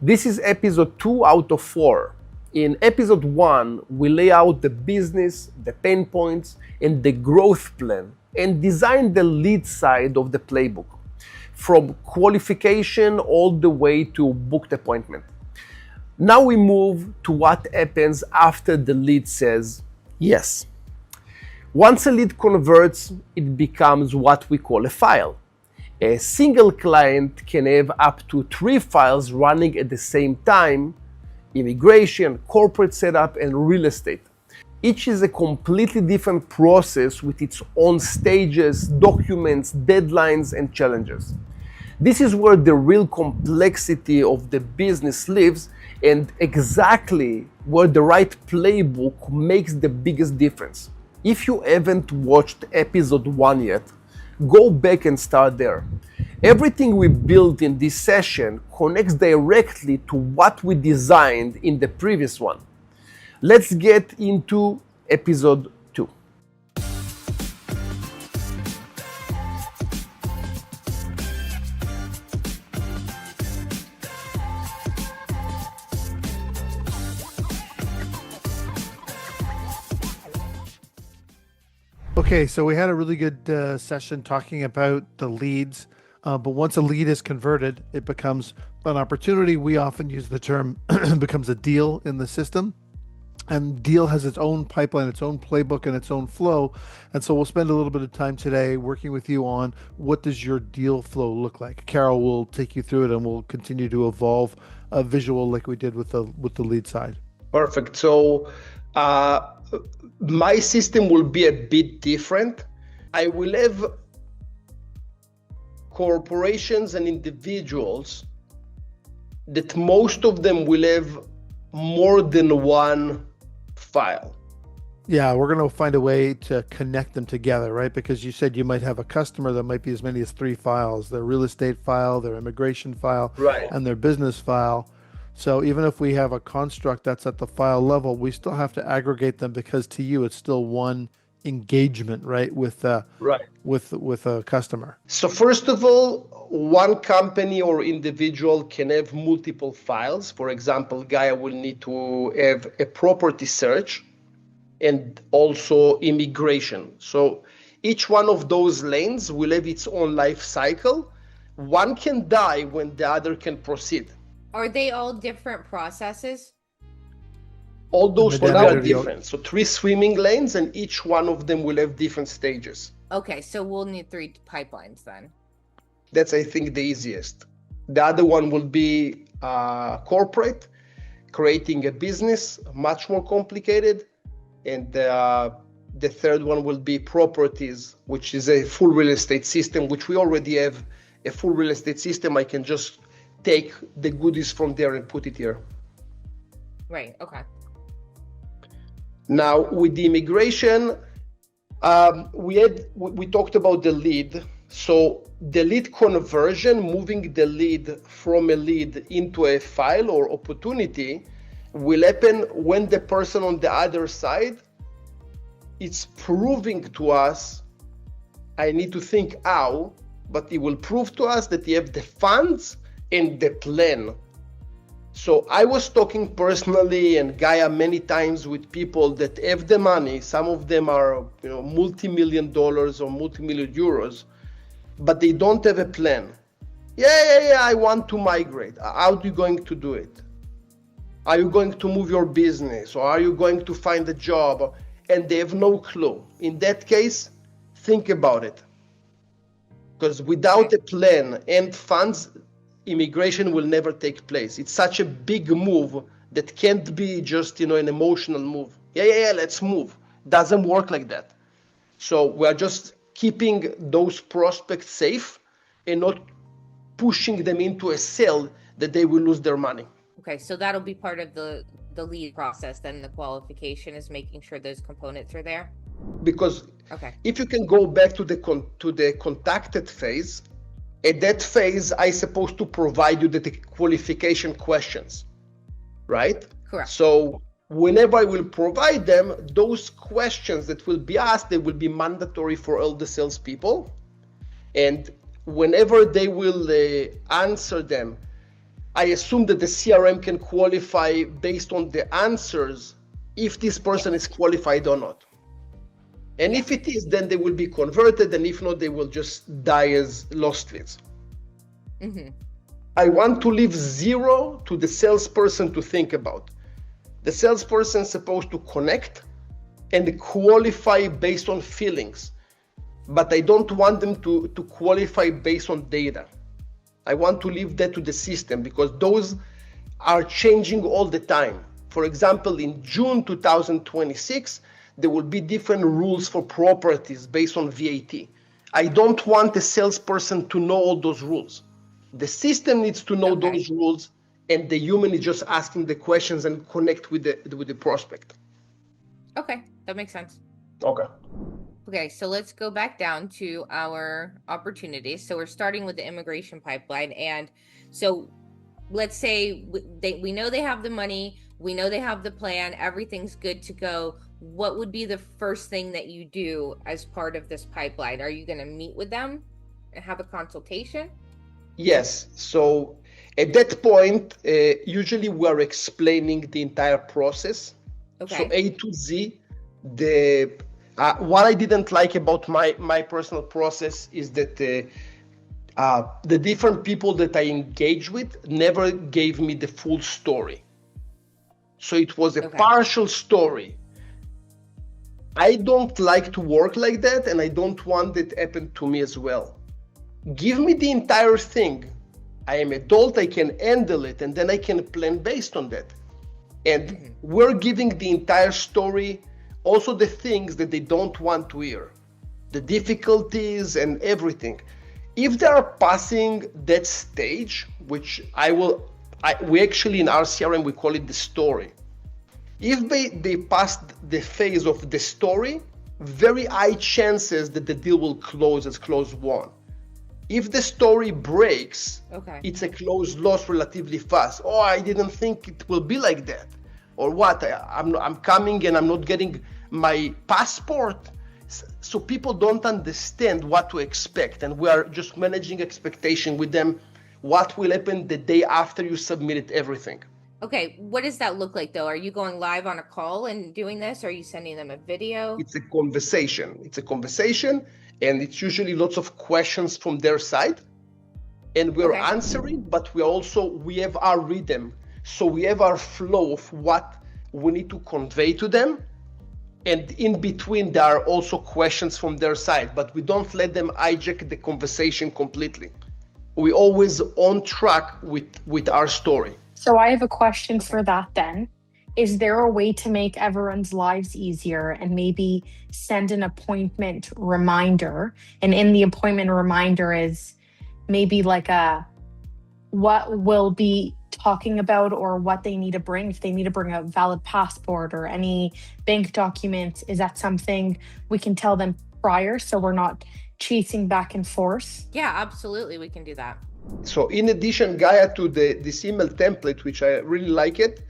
This is episode 2 out of 4. In episode 1, we lay out the business, the pain points, and the growth plan, and design the lead side of the playbook, from qualification all the way to booked appointment. Now we move to what happens after the lead says yes. Once a lead converts, it becomes what we call a file. A single client can have up to 3 files running at the same time: immigration, corporate setup, and real estate. Each is a completely different process with its own stages, documents, deadlines, and challenges. This is where the real complexity of the business lives, and exactly where the right playbook makes the biggest difference. If you haven't watched episode 1 yet, go back and start there. Everything we built in this session connects directly to what we designed in the previous one. Let's get into episode 2. Okay, so we had a really good session talking about the leads, but once a lead is converted, it becomes an opportunity. We often use the term becomes a deal in the system, and deal has its own pipeline, its own playbook, and its own flow. And so we'll spend a little bit of time today working with you on what does your deal flow look like. Carol will take you through it, and we'll continue to evolve a visual like we did with the lead side. Perfect. So my system will be a bit different. I will have corporations and individuals that most of them will have more than one file. Yeah, we're going to find a way to connect them together, right? Because you said you might have a customer that might be as many as 3 files: their real estate file, their immigration file, Right. and their business file. So even if we have a construct that's at the file level, we still have to aggregate them, because to you it's still one engagement, right? With a customer. So first of all, one company or individual can have multiple files. For example, Gaia will need to have a property search and also immigration. So each one of those lanes will have its own life cycle. One can die when the other can proceed. Are they all different processes? All those And ones then are different. So 3 swimming lanes, and each one of them will have different stages. Okay, so we'll need 3 pipelines then. That's, I think, the easiest. The other one will be corporate, creating a business, much more complicated. And the third one will be properties, which is a full real estate system, which we already have a full real estate system. I can just take the goodies from there and put it here. Right, okay. Now, with the immigration, we talked about the lead. So the lead conversion, moving the lead from a lead into a file or opportunity, will happen when the person on the other side is proving to us, I need to think how, but it will prove to us that you have the funds and the plan. So I was talking personally and Gaia many times with people that have the money. Some of them are, multi-million dollars or multi-million euros, but they don't have a plan. Yeah, I want to migrate. How are you going to do it? Are you going to move your business, or are you going to find a job? And they have no clue. In that case, think about it. Because without a plan and funds, immigration will never take place. It's such a big move that can't be just, an emotional move. Yeah, let's move. Doesn't work like that. So we're just keeping those prospects safe and not pushing them into a sale that they will lose their money. Okay, so that'll be part of the lead process. Then the qualification is making sure those components are there. Because if you can go back to the contacted phase, at that phase, I'm supposed to provide you the qualification questions, right? Correct. So whenever I will provide them, those questions that will be asked, they will be mandatory for all the salespeople. And whenever they will answer them I assume that the CRM can qualify based on the answers if this person is qualified or not. And if it is, then they will be converted, and if not, they will just die as lost leads. Mm-hmm. I want to leave 0 to the salesperson to think about. The salesperson is supposed to connect and qualify based on feelings, but I don't want them to qualify based on data. I want to leave that to the system because those are changing all the time. For example, in June 2026, there will be different rules for properties based on VAT. I don't want a salesperson to know all those rules. The system needs to know those rules, and the human is just asking the questions and connect with the prospect. Okay, that makes sense. Okay, so let's go back down to our opportunities. So we're starting with the immigration pipeline. And so let's say we know they have the money, we know they have the plan, everything's good to go. What would be the first thing that you do as part of this pipeline? Are you going to meet with them and have a consultation? Yes. So at that point, usually we are explaining the entire process. Okay. So A to Z. What I didn't like about my personal process is that the different people that I engage with never gave me the full story. So it was a partial story. I don't like to work like that, and I don't want it to happen to me as well. Give me the entire thing. I am adult, I can handle it, and then I can plan based on that. And we're giving the entire story, also the things that they don't want to hear, the difficulties and everything. If they are passing that stage, which we actually in our CRM, we call it the story. If they passed the phase of the story, very high chances that the deal will close as close won. If the story breaks, it's a close loss relatively fast. Oh, I didn't think it will be like that. Or what, I'm coming and I'm not getting my passport. So people don't understand what to expect, and we are just managing expectation with them. What will happen the day after you submitted everything? Okay, what does that look like though? Are you going live on a call and doing this? Or are you sending them a video? It's a conversation. And it's usually lots of questions from their side. And we're answering, but we have our rhythm. So we have our flow of what we need to convey to them. And in between, there are also questions from their side, but we don't let them hijack the conversation completely. We always on track with our story. So I have a question for that then. Is there a way to make everyone's lives easier and maybe send an appointment reminder? And in the appointment reminder is maybe like what we'll be talking about or what they need to bring. If they need to bring a valid passport or any bank documents, is that something we can tell them prior so we're not chasing back and forth? Yeah, absolutely. We can do that. So in addition, Gaia, to this email template, which I really like it,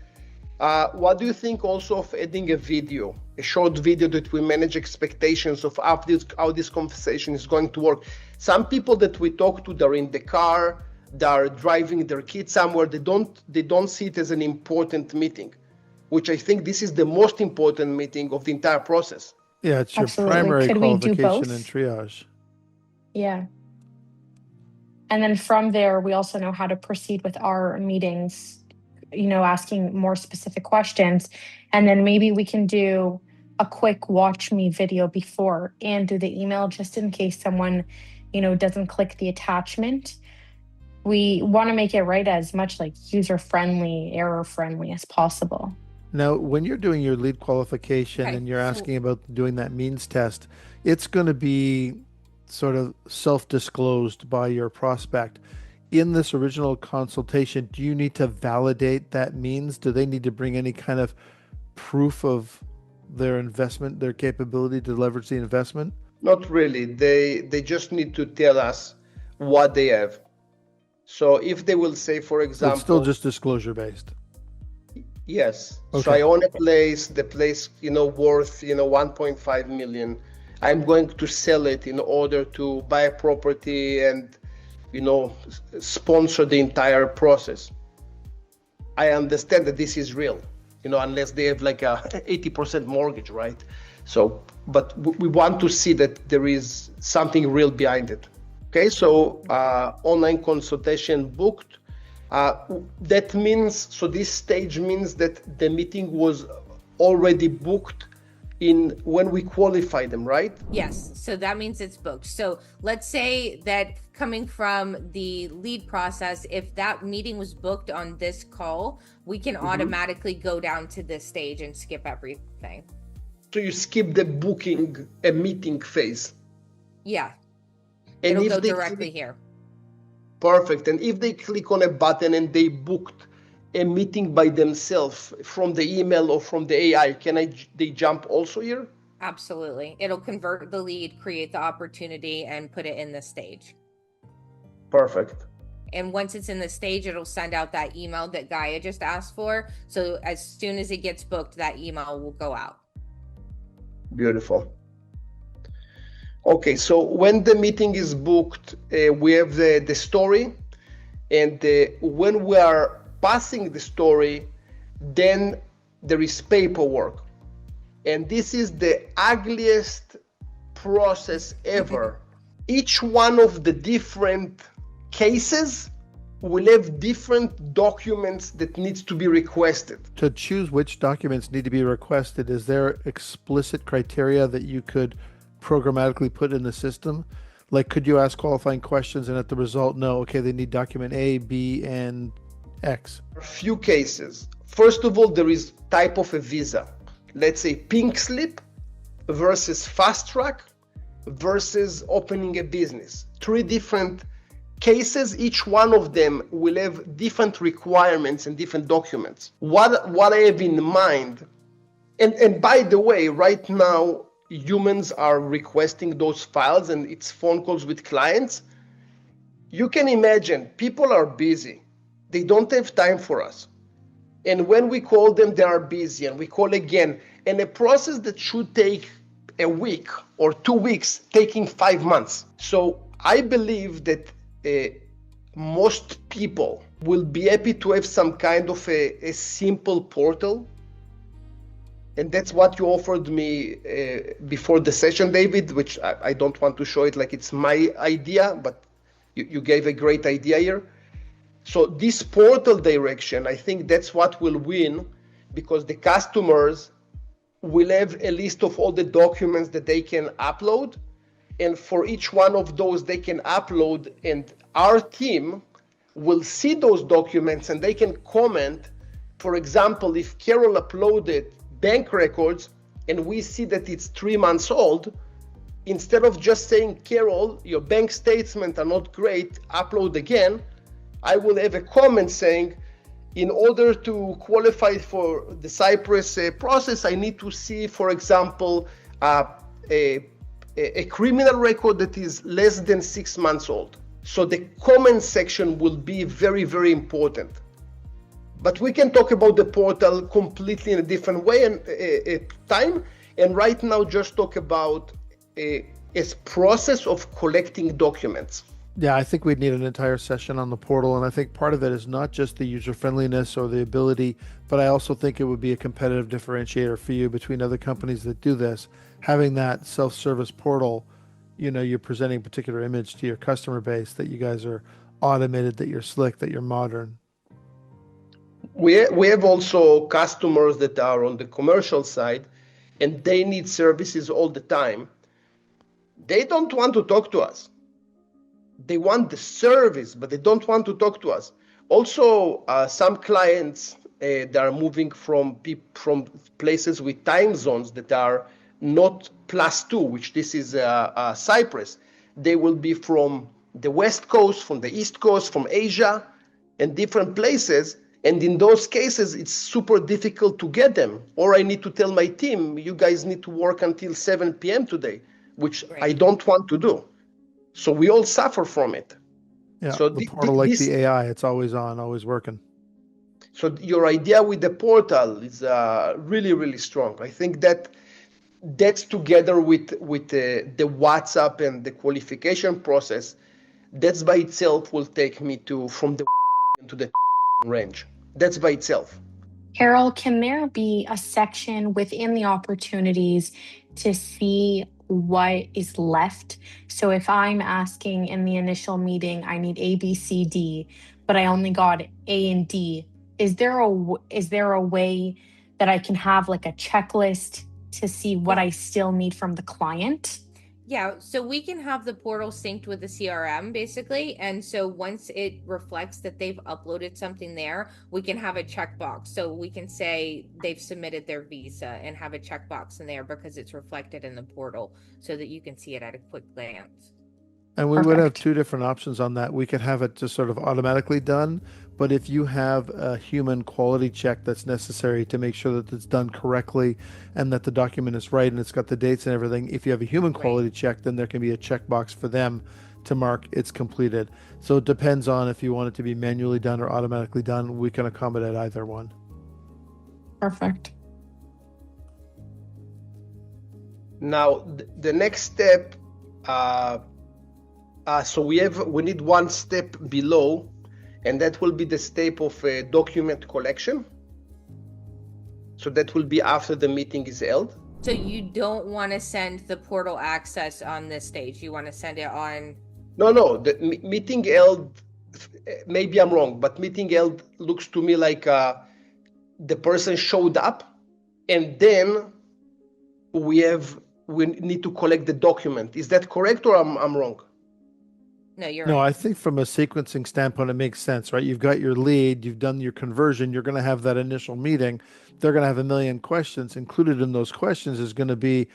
what do you think also of adding a short video that we manage expectations of how this conversation is going to work? Some people that we talk to, they're in the car, they're driving their kids somewhere, they don't see it as an important meeting, which I think this is the most important meeting of the entire process. Yeah, it's your primary qualification and triage. Yeah. And then from there, we also know how to proceed with our meetings, asking more specific questions. And then maybe we can do a quick watch me video before and do the email just in case someone, doesn't click the attachment. We want to make it as much user-friendly, error-friendly as possible. Now, when you're doing your lead qualification and you're asking about doing that means test, it's going to be sort of self-disclosed by your prospect. In this original consultation, do you need to validate that means? Do they need to bring any kind of proof of their investment, their capability to leverage the investment? Not really. They just need to tell us what they have. So if they will say, for example... It's still just disclosure based. Yes. Okay. So I own the place, worth, 1.5 million. I'm going to sell it in order to buy a property and, sponsor the entire process. I understand that this is real, unless they have like a 80% mortgage, right? So, but we want to see that there is something real behind it. Okay, so online consultation booked. That means, so this stage means that the meeting was already booked when we qualify them, right? Yes, so that means it's booked. So let's say that coming from the lead process, if that meeting was booked on this call, we can automatically go down to this stage and skip everything. So you skip the booking a meeting phase. Yeah, And it'll if go they directly here. Perfect. And if they click on a button and they booked a meeting by themselves from the email or from the AI, they jump also here? Absolutely. It'll convert the lead, create the opportunity, and put it in the stage. Perfect. And once it's in the stage, it'll send out that email that Gaia just asked for. So as soon as it gets booked, that email will go out. Beautiful. Okay, so when the meeting is booked, we have the story. And when we are passing the story, then there is paperwork. And this is the ugliest process ever. Each one of the different cases will have different documents that needs to be requested. To choose which documents need to be requested, is there explicit criteria that you could programmatically put in the system? Like, could you ask qualifying questions and at the result, no, okay, they need document A, B, and X? A few cases. First of all, there is type of a visa. Let's say pink slip versus fast track versus opening a business. 3 different cases. Each one of them will have different requirements and different documents. What I have in mind, and by the way, right now, humans are requesting those files and it's phone calls with clients. You can imagine people are busy. They don't have time for us. And when we call them, they are busy and we call again. And a process that should take a week or 2 weeks, taking 5 months. So I believe that most people will be happy to have some kind of a simple portal. And that's what you offered me before the session, David, which I don't want to show it like it's my idea, but you gave a great idea here. So this portal direction, I think that's what will win, because the customers will have a list of all the documents that they can upload. And for each one of those they can upload, and our team will see those documents and they can comment. For example, if Carol uploaded bank records and we see that it's 3 months old, instead of just saying, Carol, your bank statements are not great, upload again, I will have a comment saying, in order to qualify for the Cyprus process, I need to see, for example, a criminal record that is less than 6 months old. So the comment section will be very, very important. But we can talk about the portal completely in a different way and time. And right now, just talk about a process of collecting documents. Yeah, I think we'd need an entire session on the portal. And I think part of it is not just the user friendliness or the ability, but I also think it would be a competitive differentiator for you between other companies that do this. Having that self-service portal, you're presenting a particular image to your customer base that you guys are automated, that you're slick, that you're modern. We have also customers that are on the commercial side and they need services all the time. They don't want to talk to us. They want the service, but they don't want to talk to us. Also, some clients that are moving from places with time zones that are not +2, which this is Cyprus. They will be from the West Coast, from the East Coast, from Asia, and different places. And in those cases, it's super difficult to get them. Or I need to tell my team, you guys need to work until 7 p.m. today, which I don't want to do. So we all suffer from it. Yeah, so the portal, like the AI, it's always on, always working. So your idea with the portal is really, really strong. I think that's together with the WhatsApp and the qualification process, that's by itself will take me from the to the range. That's by itself. Carol, can there be a section within the opportunities to see what is left? So if I'm asking in the initial meeting, I need A, B, C, D, but I only got A and D, is there a way that I can have like a checklist to see what I still need from the client? Yeah, so we can have the portal synced with the CRM basically. And so once it reflects that they've uploaded something there, we can have a checkbox. So we can say they've submitted their visa and have a checkbox in there because it's reflected in the portal so that you can see it at a quick glance. And we would have Perfect. two different options on that. We could have it just sort of automatically done, but if you have a human quality check that's necessary to make sure that it's done correctly and that the document is right and it's got the dates and everything, if you have a human Right. quality check, then there can be a checkbox for them to mark it's completed. So it depends on if you want it to be manually done or automatically done. We can accommodate either one. Perfect. Now, the next step, so we need one step below, and that will be the step of document collection. So that will be after the meeting is held. So you don't want to send the portal access on this stage. You want to send it on. No, the meeting held, maybe I'm wrong, but meeting held looks to me like the person showed up, and then we need to collect the document. Is that correct, or I'm wrong? No, you're No, right. I think from a sequencing standpoint, it makes sense, right? You've got your lead, you've done your conversion, you're going to have that initial meeting. They're going to have a million questions. Included in those questions is going to be,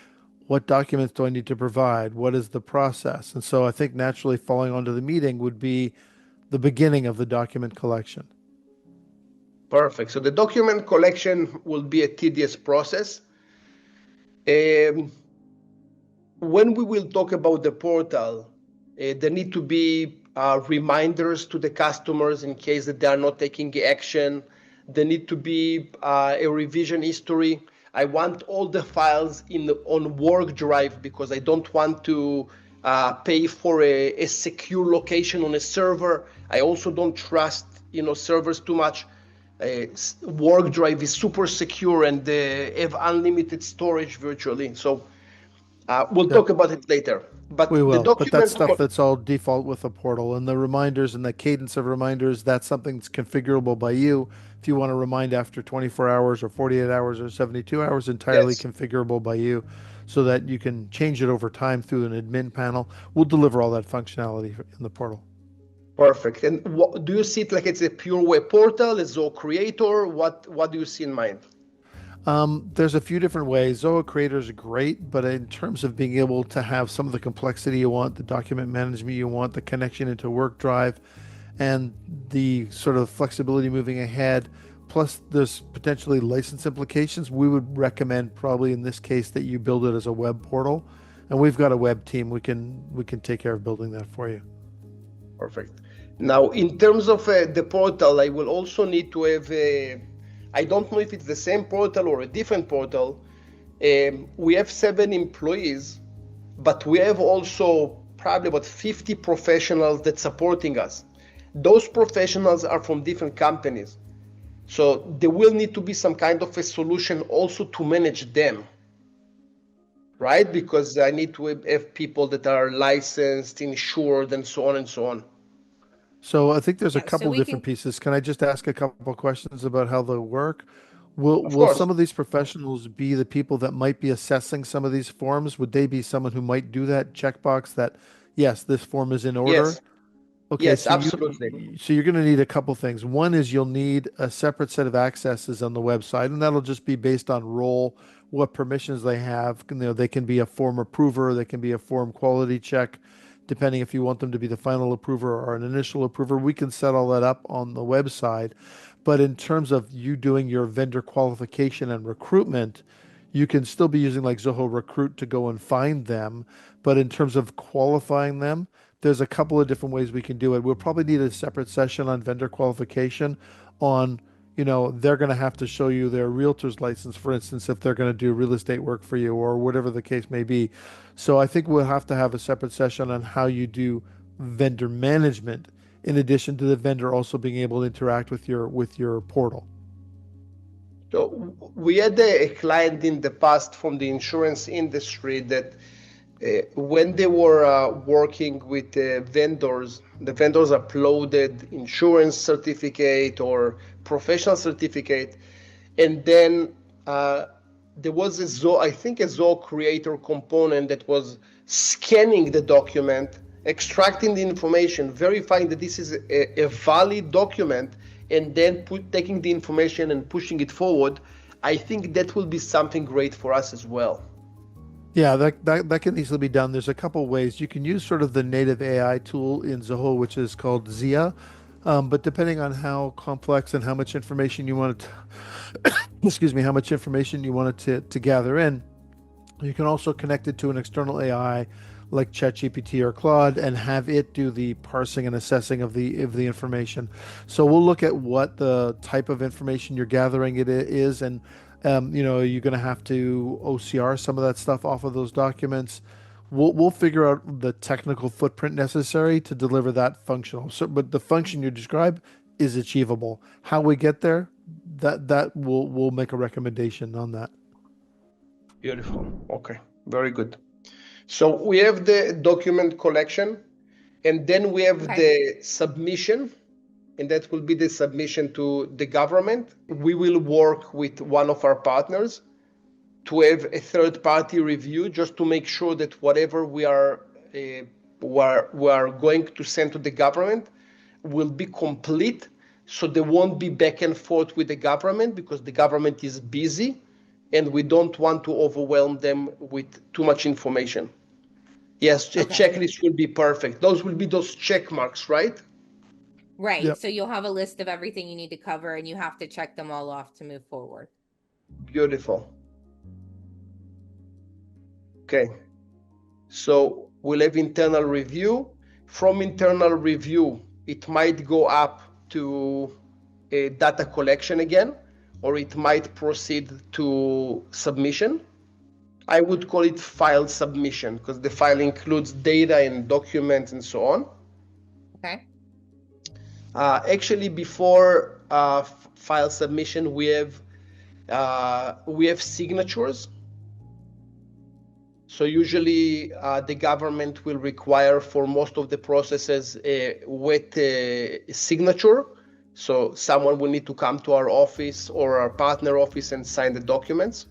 what documents do I need to provide? What is the process? And so I think naturally falling onto the meeting would be the beginning of the document collection. Perfect. So the document collection will be a tedious process. When we will talk about the portal, there need to be reminders to the customers in case that they are not taking action. There need to be a revision history. I want all the files on work drive because I don't want to pay for a secure location on a server. I also don't trust servers too much. Work drive is super secure and have unlimited storage virtually. So we'll talk about it later. But We the will, but that's document, stuff that's all default with the portal, and the reminders and the cadence of reminders, that's something that's configurable by you. If you want to remind after 24 hours or 48 hours or 72 hours, entirely yes, configurable by you so that you can change it over time through an admin panel. We'll deliver all that functionality in the portal. perfect. And do you see it like it's a pure web portal, a Zoho Creator? What do you see in mind? There's a few different ways. Zoho Creator is great, but in terms of being able to have some of the complexity you want, the document management you want, the connection into Work Drive, and the sort of flexibility moving ahead, plus there's potentially license implications, we would recommend probably in this case that you build it as a web portal. And we've got a web team. We can take care of building that for you. Perfect. Now, in terms of the portal, I will also need to have I don't know if it's the same portal or a different portal. We have 7 employees, but we have also probably about 50 professionals that supporting us. Those professionals are from different companies. So there will need to be some kind of a solution also to manage them, right? Because I need to have people that are licensed, insured, and so on and so on. So I think there's a Yeah, so couple we different can. pieces. Can I just ask a couple of questions about how they'll work? Of Will course. some of these professionals be the people that might be assessing some of these forms? Would they be someone who might do that checkbox that, yes, this form is in order? Yes. Okay, Yes, so absolutely. you're going to need a couple things. One is you'll need a separate set of accesses on the website, and that'll just be based on role, what permissions they have. They can be a form approver, they can be a form quality check, depending if you want them to be the final approver or an initial approver. We can set all that up on the website. But in terms of you doing your vendor qualification and recruitment, you can still be using like Zoho Recruit to go and find them. But in terms of qualifying them, there's a couple of different ways we can do it. We'll probably need a separate session on vendor qualification on, they're going to have to show you their realtor's license, for instance, if they're going to do real estate work for you or whatever the case may be. So I think we'll have to have a separate session on how you do vendor management in addition to the vendor also being able to interact with your portal. So we had a client in the past from the insurance industry that when they were working with the vendors uploaded insurance certificate or professional certificate, and then there was a Zoho creator component that was scanning the document, extracting the information, verifying that this is a valid document, and then taking the information and pushing it forward. I think that will be something great for us as well. Yeah, that can easily be done. There's a couple ways. You can use sort of the native AI tool in Zoho, which is called Zia. But depending on how complex and how much information you want to, excuse me, how much information you want it to gather in, you can also connect it to an external AI like ChatGPT or Claude and have it do the parsing and assessing of the information. So we'll look at what the type of information you're gathering it is, and you're going to have to OCR some of that stuff off of those documents. We'll figure out the technical footprint necessary to deliver that functional. So, but the function you describe is achievable. How we get there, that we'll make a recommendation on that. Beautiful. Okay, very good. So we have the document collection, and then we have the submission, and that will be the submission to the government. We will work with one of our partners to have a third-party review just to make sure that whatever we are going to send to the government will be complete, so there won't be back and forth with the government because the government is busy and we don't want to overwhelm them with too much information. Yes, a checklist will be perfect. Those will be those check marks, right? Right. Yep. So you'll have a list of everything you need to cover and you have to check them all off to move forward. Beautiful. Okay. So we'll have internal review. From internal review, it might go up to a data collection again, or it might proceed to submission. I would call it file submission because the file includes data and documents and so on. Okay. Actually, before file submission, we have signatures. So usually the government will require for most of the processes a wet signature. So someone will need to come to our office or our partner office and sign the documents.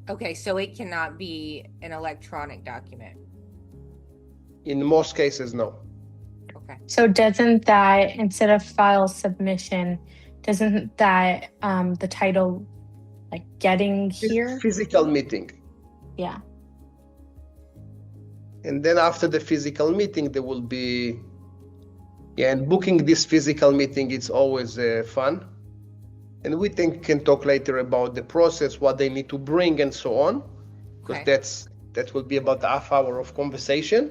Okay, so it cannot be an electronic document. In most cases, no. Okay. So doesn't that, instead of file submission, doesn't that the title like getting here? Physical meeting. Yeah. And then after the physical meeting, there will be, and booking this physical meeting, it's always fun. And we can talk later about the process, what they need to bring and so on, because that will be about a half hour of conversation.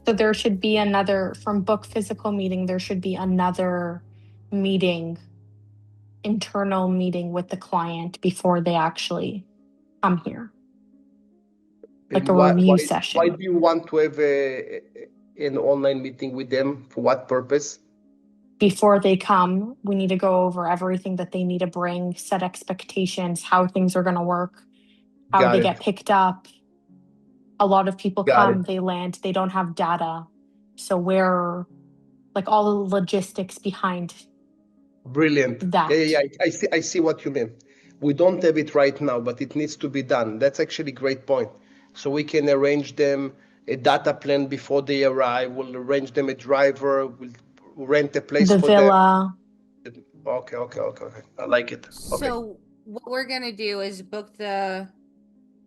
So there should be another, from book physical meeting, there should be another meeting, internal meeting with the client before they actually come here. Like a review session. Why do you want to have an online meeting with them? For what purpose? Before they come, we need to go over everything that they need to bring, set expectations, how things are going to work, how they get picked up. A lot of people come, they land, they don't have data. So where, like all the logistics behind Brilliant. that. Yeah, I see what you mean. We don't have it right now, but it needs to be done. That's actually a great point. So we can arrange them a data plan before they arrive. We'll arrange them a driver. We'll rent a place the for villa. them. Okay. I like it. Okay. So what we're going to do is book the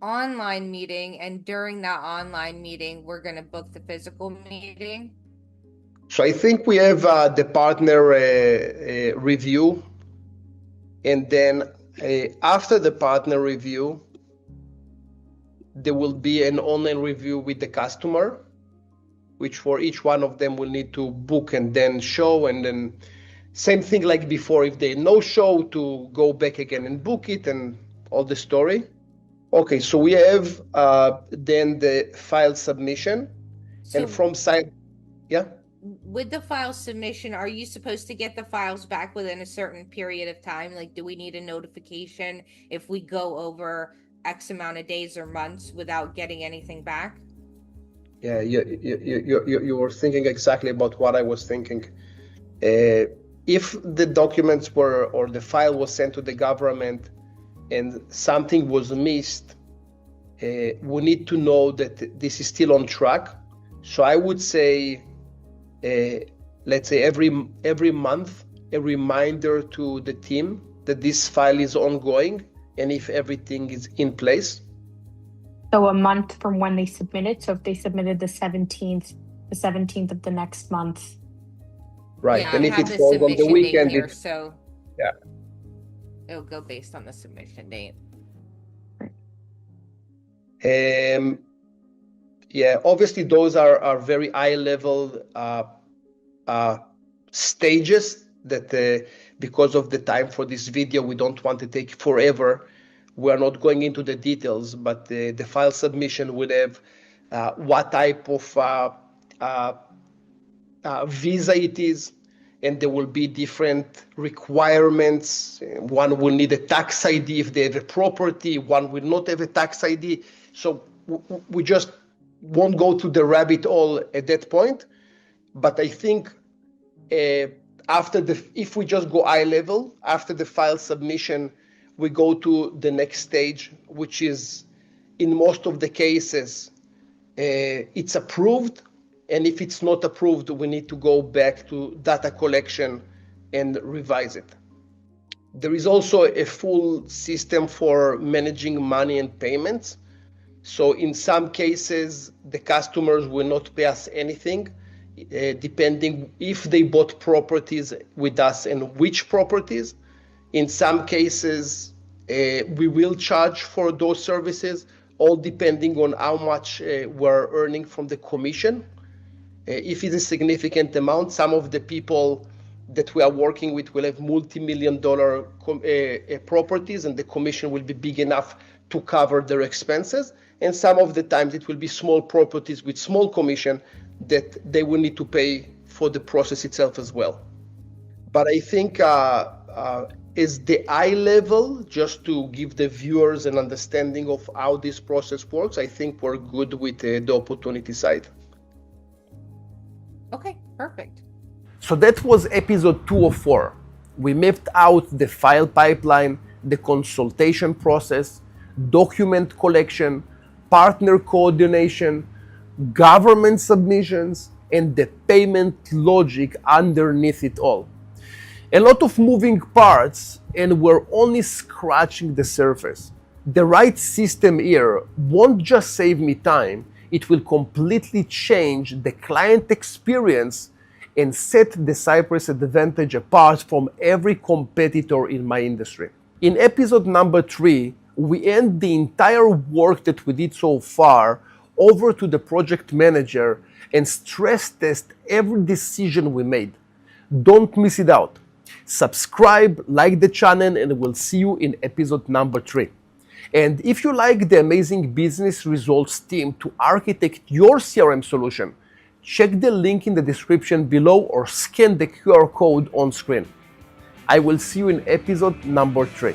online meeting, and during that online meeting, we're going to book the physical meeting. So I think we have the partner review, and then after the partner review, there will be an online review with the customer, which for each one of them will need to book and then show, and then same thing like before, if they no show, to go back again and book it and all the story. Okay, so we have then the file submission, and from side, yeah. with the file submission, are you supposed to get the files back within a certain period of time? Like, do we need a notification if we go over X amount of days or months without getting anything back? Yeah, you were thinking exactly about what I was thinking. If the documents were, or the file was sent to the government and something was missed, we need to know that this is still on track. So I would say, let's say every month, a reminder to the team that this file is ongoing and if everything is in place. So a month from when they submitted. So if they submitted the 17th of the next month. Right. Yeah, And I if have it the falls on the submission date weekend, here, so yeah. it'll go based on the submission date. Yeah, obviously those are very high level stages that because of the time for this video, we don't want to take forever. We're not going into the details, but the file submission will have what type of visa it is, and there will be different requirements. One will need a tax ID if they have a property, one will not have a tax ID. So we just won't go to the rabbit hole at that point. But I think if we just go high level, after the file submission, we go to the next stage, which is, in most of the cases, it's approved. And if it's not approved, we need to go back to data collection and revise it. There is also a full system for managing money and payments. So in some cases, the customers will not pay us anything, depending if they bought properties with us and which properties. In some cases, we will charge for those services, all depending on how much we're earning from the commission. If it's a significant amount, some of the people that we are working with will have multi-million-dollar properties, and the commission will be big enough to cover their expenses. And some of the times it will be small properties with small commission that they will need to pay for the process itself as well. But I think is the eye level, just to give the viewers an understanding of how this process works, I think we're good with the opportunity side. Okay, perfect. So that was episode 204. We mapped out the file pipeline, the consultation process, document collection, partner coordination, government submissions, and the payment logic underneath it all. A lot of moving parts, and we're only scratching the surface. The right system here won't just save me time, it will completely change the client experience and set the Cyprus Advantage apart from every competitor in my industry. In episode number 3, we end the entire work that we did so far over to the project manager and stress test every decision we made. Don't miss it out. Subscribe, like the channel, and we'll see you in episode number 3. And if you like the amazing business results team to architect your CRM solution, check the link in the description below or scan the QR code on screen. I will see you in episode number 3.